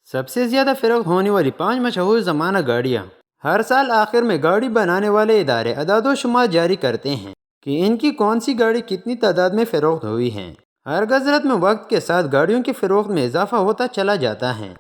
سب سے زیادہ فروخت ہونے والی 5 مشہور زمانہ گاڑیاں۔ ہر سال آخر میں گاڑی بنانے والے ادارے اعداد و شمار جاری کرتے ہیں کہ ان کی کون سی گاڑی کتنی تعداد میں فروخت ہوئی ہیں۔ ہر گزرت میں وقت کے ساتھ گاڑیوں کی فروخت میں اضافہ ہوتا چلا جاتا ہے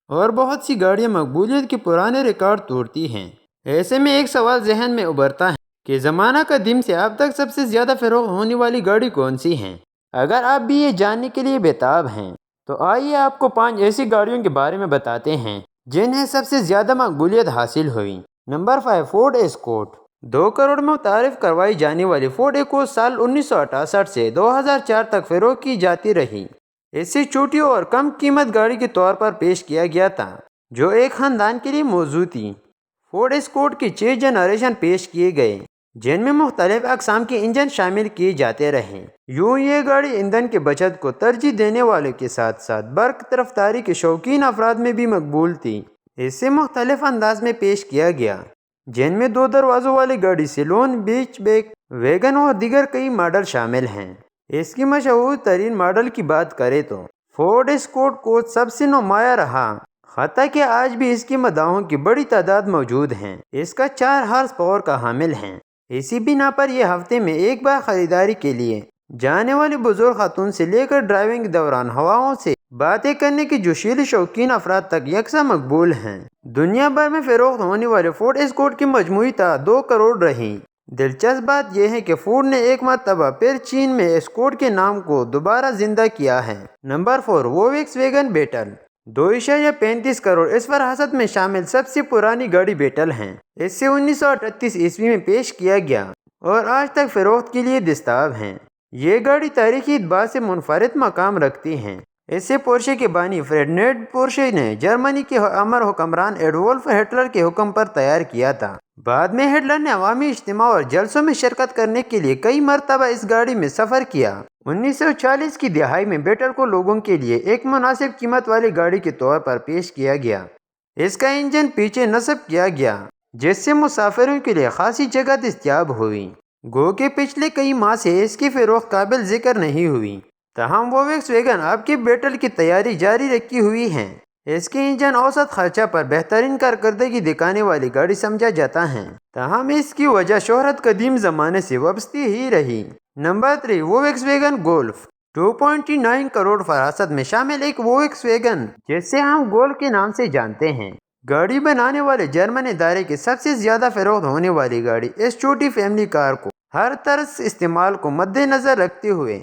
اور بہت سی گاڑیاں مقبولیت کے پرانے ریکارڈ توڑتی ہیں۔ ایسے میں ایک سوال ذہن میں ابھرتا ہے کہ زمانہ قدیم سے اب تک سب سے زیادہ فروخت ہونے والی گاڑی کون سی ہیں؟ اگر آپ بھی یہ جاننے کے لیے بےتاب ہیں تو آئیے آپ کو 5 ایسی گاڑیوں کے بارے میں بتاتے ہیں جنہیں سب سے زیادہ مقبولیت حاصل ہوئی۔ Number 5، Ford ایسکورٹ۔ 2 کروڑ میں متعارف کروائی جانے والی فورڈ ایکوس سال 1968 سے 2004 تک فروخت کی جاتی رہی۔ اسے چھوٹی اور کم قیمت گاڑی کے طور پر پیش کیا گیا تھا جو ایک خاندان کے لیے موزوں تھی۔ فورڈ ایسکورٹ کے 6 جنریشن پیش کیے گئے جن میں مختلف اقسام کے انجن شامل کیے جاتے رہے۔ یوں یہ گاڑی ایندھن کی بچت کو ترجیح دینے والوں کے ساتھ ساتھ برق رفتاری کے شوقین افراد میں بھی مقبول تھی۔ اسے مختلف انداز میں پیش کیا گیا جن میں 2 دروازوں والی گاڑی، سیلون، بیچ بیک، ویگن اور دیگر کئی ماڈل شامل ہیں۔ اس کی مشہور ترین ماڈل کی بات کریں تو فورڈ ایسکورٹ کو سب سے نمایاں رہا، حتیٰ کہ آج بھی اس کی مداحوں کی بڑی تعداد موجود ہیں۔ اس کا 4 ہارس پاور کا حامل ہے۔ اسی بنا پر یہ ہفتے میں ایک بار خریداری کے لیے جانے والی بزرگ خاتون سے لے کر ڈرائیونگ کے دوران ہواؤں سے باتیں کرنے کے جوشیلے شوقین افراد تک یکساں مقبول ہیں۔ دنیا بھر میں فروخت ہونے والے فورڈ ایسکورٹ کی مجموعی تعداد 2 کروڑ رہی۔ دلچسپ بات یہ ہے کہ فورڈ نے ایک مرتبہ پھر چین میں ایسکورٹ کے نام کو دوبارہ زندہ کیا ہے۔ Number 4، Volkswagen Beetle. 2.35 crore اس فہرست میں شامل سب سے پرانی گاڑی بیٹل ہے۔ اسے 1938 عیسوی میں پیش کیا گیا اور آج تک فروخت کے لیے دستیاب ہے۔ یہ گاڑی تاریخی اعتبار سے منفرد مقام رکھتی ہے۔ اسے پورشے کے بانی فریڈریک پورشے نے جرمنی کے امر حکمران ایڈولف ہٹلر کے حکم پر تیار کیا تھا۔ بعد میں ہٹلر نے عوامی اجتماع اور جلسوں میں شرکت کرنے کے لیے کئی مرتبہ اس گاڑی میں سفر کیا۔ 1940 کی دہائی میں بیٹل کو لوگوں کے لیے ایک مناسب قیمت والی گاڑی کے طور پر پیش کیا گیا۔ اس کا انجن پیچھے نصب کیا گیا جس سے مسافروں کے لیے خاصی جگہ دستیاب ہوئی۔ گو کہ پچھلے کئی ماہ سے اس کی فروخت قابل ذکر نہیں ہوئی، تاہم وولکس ویگن اب کی بیٹل کی تیاری جاری رکھی ہوئی ہے۔ اس کے انجن اوسط خرچہ پر بہترین کارکردگی دکھانے والی گاڑی سمجھا جاتا ہے، تاہم اس کی وجہ شہرت قدیم زمانے سے وابستہ ہی رہی۔ Number 3، Volkswagen Golf. 2.9 crore فہرست میں شامل ایک وولکس ویگن جسے ہم گولف کے نام سے جانتے ہیں، گاڑی بنانے والے جرمن ادارے کی سب سے زیادہ فروخت ہونے والی گاڑی۔ اس چھوٹی فیملی کار کو ہر طرز استعمال کو مد نظر رکھتے ہوئے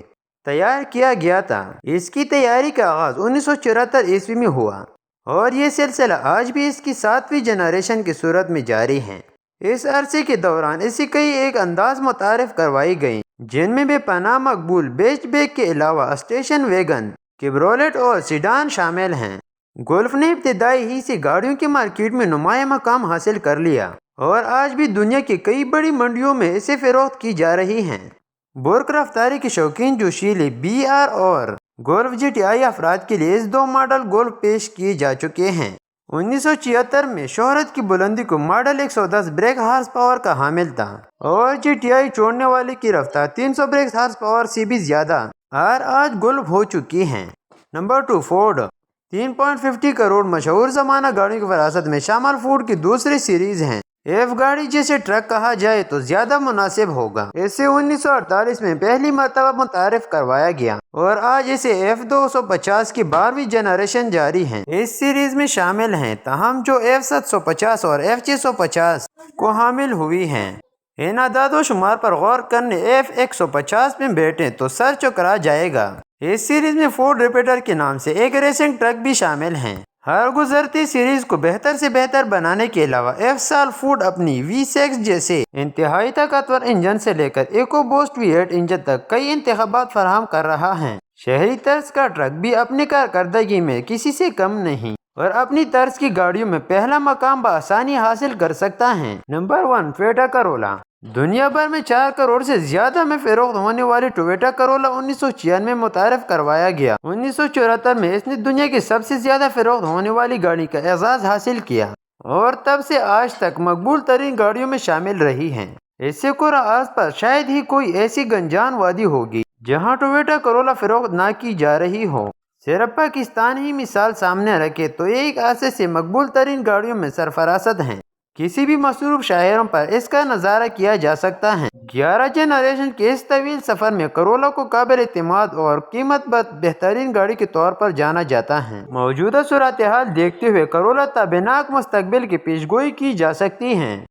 تیار کیا گیا تھا۔ اس کی تیاری کا آغاز 1974 عیسوی میں ہوا اور یہ سلسلہ آج بھی اس کی 7ویں جنریشن کی صورت میں جاری ہے۔ اس عرصے کے دوران اسے کئی ایک انداز متعارف کروائی گئیں جن میں بے پناہ مقبول بیچ بیک کے علاوہ اسٹیشن ویگن، کیبرولیٹ اور سیڈان شامل ہیں۔ گولف نے ابتدائی ہی سے گاڑیوں کی مارکیٹ میں نمایاں مقام حاصل کر لیا اور آج بھی دنیا کی کئی بڑی منڈیوں میں اسے فروخت کی جا رہی ہیں۔ برق رفتاری کے شوقین جوشیلے BR اور گولف GTI افراد کے لیے اس 2 ماڈل گولف پیش کیے جا چکے ہیں۔ 1976 میں شہرت کی بلندی کو ماڈل 110 بریک ہارس پاور کا حامل تھا اور GTI چھوڑنے والے کی رفتار 300 بریک ہارس پاور سے بھی زیادہ اور آج گولف ہو چکی ہیں۔ Number 2، Ford. 3.50 کروڑ مشہور زمانہ گاڑیوں کی فہرست میں شامل فورڈ کی دوسری سیریز ہیں۔ F گاڑی جسے ٹرک کہا جائے تو زیادہ مناسب ہوگا۔ اسے 1948 میں پہلی مرتبہ متعارف کروایا گیا اور آج اسے F250 کی 12ویں جنریشن جاری ہے۔ اس سیریز میں شامل ہیں تاہم جو F750 اور F650 کو حامل ہوئی ہیں۔ ان اعداد و شمار پر غور کرنے F150 میں بیٹھیں تو سر چکرا جائے گا۔ اس سیریز میں فورڈ ریپٹر کے نام سے ایک ریسنگ ٹرک بھی شامل ہیں۔ ہر گزرتی سیریز کو بہتر سے بہتر بنانے کے علاوہ F سال فورڈ اپنی V6 جیسے انتہائی طاقتور انجن سے لے کر ایکو بوسٹ V8 انجن تک کئی انتخابات فراہم کر رہا ہے۔ شہری طرز کا ٹرک بھی اپنی کارکردگی میں کسی سے کم نہیں اور اپنی طرز کی گاڑیوں میں پہلا مقام بآسانی حاصل کر سکتا ہے۔ Number 1، Toyota کرولا۔ دنیا بھر میں 4 کروڑ سے زیادہ میں فروخت ہونے والی ٹویوٹا کرولا 1996 میں متعارف کروایا گیا۔ 1974 میں اس نے دنیا کی سب سے زیادہ فروخت ہونے والی گاڑی کا اعزاز حاصل کیا اور تب سے آج تک مقبول ترین گاڑیوں میں شامل رہی ہے۔ اس سے قرآن پر شاید ہی کوئی ایسی گنجان وادی ہوگی جہاں ٹویوٹا کرولا فروخت نہ کی جا رہی ہو۔ صرف پاکستان ہی مثال سامنے رکھے تو یہ ایک عرصے سے مقبول ترین گاڑیوں میں سرفراست ہیں۔ کسی بھی مصروف شاہراہ پر اس کا نظارہ کیا جا سکتا ہے۔ 11 جنریشن کے اس طویل سفر میں کرولا کو قابل اعتماد اور قیمت بہترین گاڑی کے طور پر جانا جاتا ہے۔ موجودہ صورتحال دیکھتے ہوئے کرولا تابناک مستقبل کی پیش گوئی کی جا سکتی ہے۔